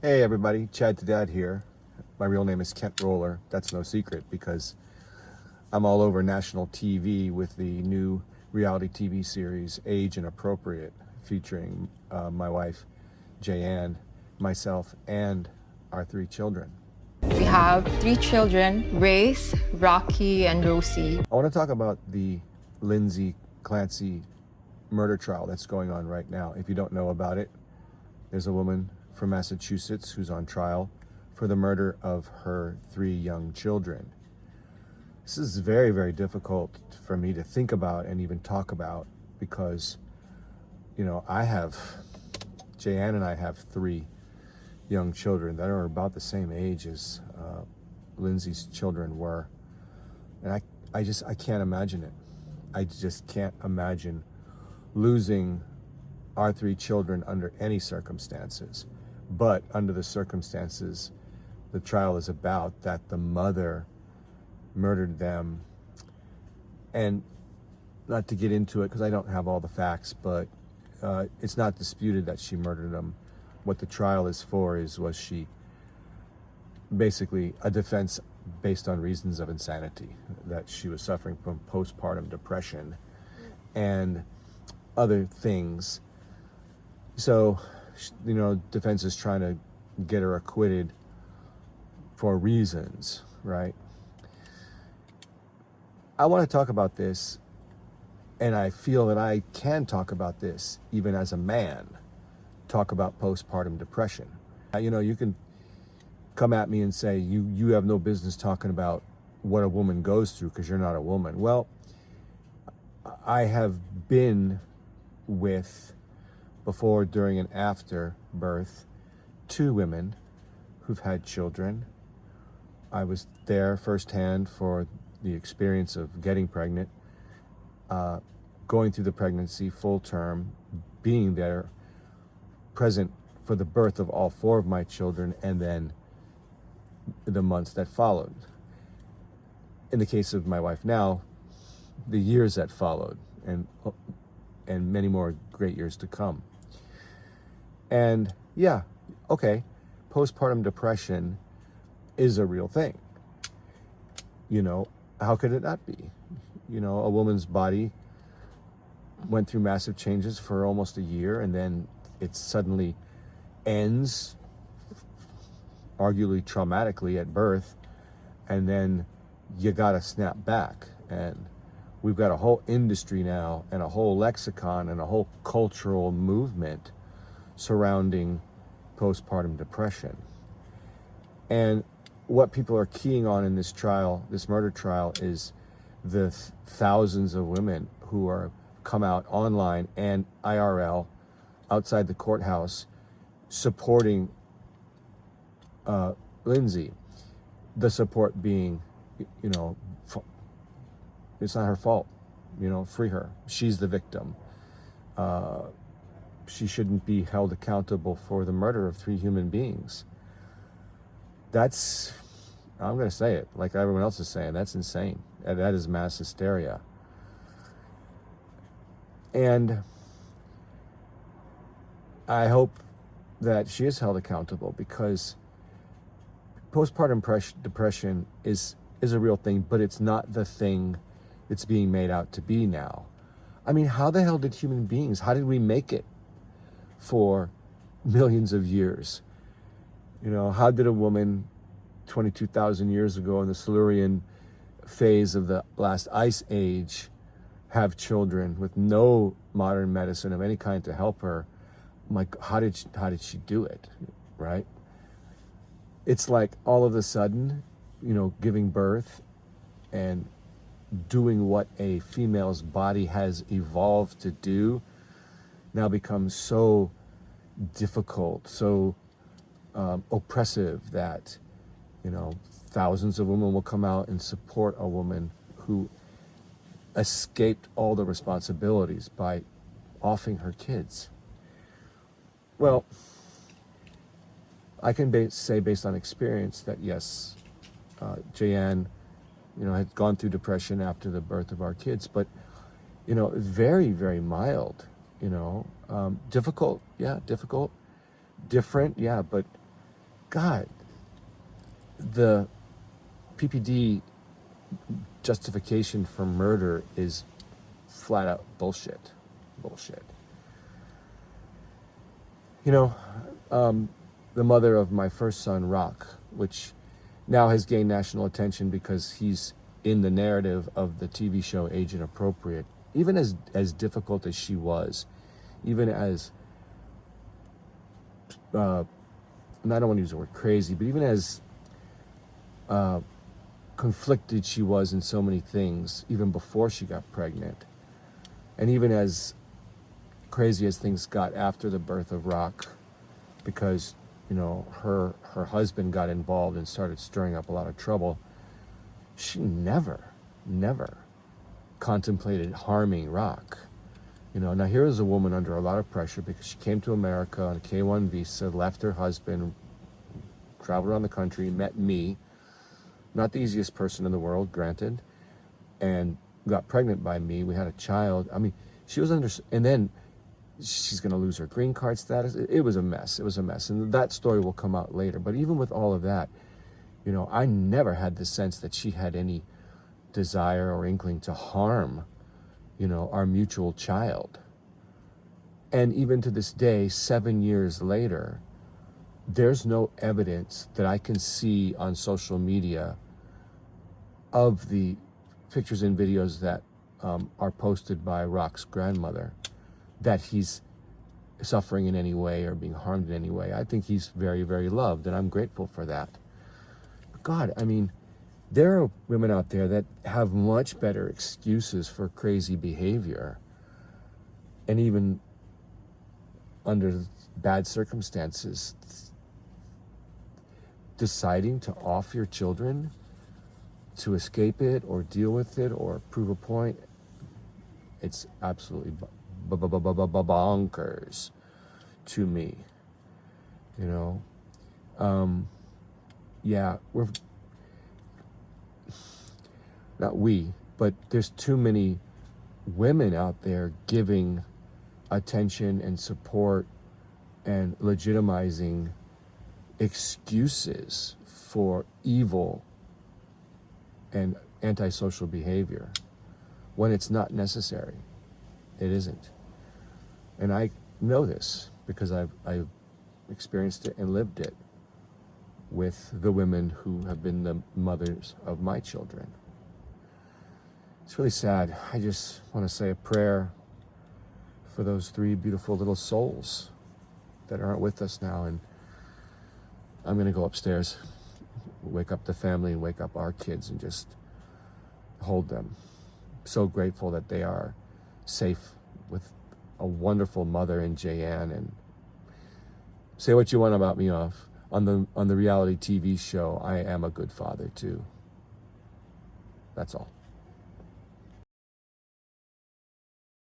Hey everybody, Chad to Dad here. My real name is Kent Roller. That's no secret because I'm all over national TV with the new reality TV series Age Inappropriate, featuring my wife, Jayanne, myself, and our three children. We have three children, Grace, Rocky, and Rosie. I want to talk about the Lindsay Clancy murder trial that's going on right now. If you don't know about it, there's a woman from Massachusetts who's on trial for the murder of her three young children. This is very, very difficult for me to think about and even talk about because, Jayanne and I have three young children that are about the same age as Lindsay's children were. And I can't imagine it. I just can't imagine losing our three children under any circumstances. But under the circumstances the trial is about, that the mother murdered them. And not to get into it because I don't have all the facts, but it's not disputed that she murdered them. What the trial is for was she basically a defense based on reasons of insanity, that she was suffering from postpartum depression and other things. So, defense is trying to get her acquitted for reasons, right? I want to talk about this, and I feel that I can talk about this even as a man, talk about postpartum depression. You can come at me and say, you have no business talking about what a woman goes through because you're not a woman. Well, I have been with, before, during, and after birth, two women who've had children. I was there firsthand for the experience of getting pregnant, going through the pregnancy full term, being there, present for the birth of all four of my children, and then the months that followed. In the case of my wife now, the years that followed, and many more great years to come. And yeah, okay, postpartum depression is a real thing. How could it not be? A woman's body went through massive changes for almost a year, and then it suddenly ends, arguably traumatically, at birth, and then you gotta snap back. And we've got a whole industry now, and a whole lexicon, and a whole cultural movement surrounding postpartum depression. And what people are keying on in this trial, this murder trial, is the thousands of women who are come out online and IRL outside the courthouse supporting Lindsay. The support being, it's not her fault. Free her. She's the victim. She shouldn't be held accountable for the murder of three human beings. I'm going to say it like everyone else is saying, that's insane. That is mass hysteria. And I hope that she is held accountable, because postpartum depression is a real thing, but it's not the thing it's being made out to be now. I mean, how the hell did human beings, how did we make it for millions of years? How did a woman 22,000 years ago in the Silurian phase of the last ice age have children with no modern medicine of any kind to help her? Like, how did she do it, right? It's like all of a sudden, giving birth and doing what a female's body has evolved to do now becomes so difficult, so oppressive, that thousands of women will come out and support a woman who escaped all the responsibilities by offing her kids. Well, I can say based on experience that yes, Jayanne, had gone through depression after the birth of our kids, but very, very mild. Difficult, yeah, difficult, different, yeah, but God, the PPD justification for murder is flat out bullshit. Bullshit. You know, the mother of my first son, Rock, which now has gained national attention because he's in the narrative of the TV show Age Inappropriate, even as difficult as she was, even as, and I don't want to use the word crazy, but even as conflicted she was in so many things, even before she got pregnant, and even as crazy as things got after the birth of Rock, because, you know, her husband got involved and started stirring up a lot of trouble, she never contemplated harming Rock. You know, now here is a woman under a lot of pressure because she came to America on a K-1 visa, left her husband, traveled around the country, met me, not the easiest person in the world, granted, and got pregnant by me. We had a child. I mean, she was under, and then she's going to lose her green card status. It was a mess. It was a mess. And that story will come out later. But even with all of that, you know, I never had the sense that she had any desire or inkling to harm, you know, our mutual child. And even to this day, 7 years later, there's no evidence that I can see on social media of the pictures and videos that are posted by Rock's grandmother that he's suffering in any way or being harmed in any way. I think he's very, very loved, and I'm grateful for that. But God, I mean, there are women out there that have much better excuses for crazy behavior, and even under bad circumstances, deciding to off your children to escape it or deal with it or prove a point. It's absolutely bonkers to me, you know. Yeah, we're not we, but there's too many women out there giving attention and support and legitimizing excuses for evil and antisocial behavior when it's not necessary. It isn't. And I know this because I've experienced it and lived it with the women who have been the mothers of my children. It's really sad. I just want to say a prayer for those 3 beautiful little souls that aren't with us now. And I'm going to go upstairs, wake up the family and wake up our kids and just hold them. So grateful that they are safe with a wonderful mother in Jayan. And say what you want about me on the reality TV show, I am a good father too. That's all.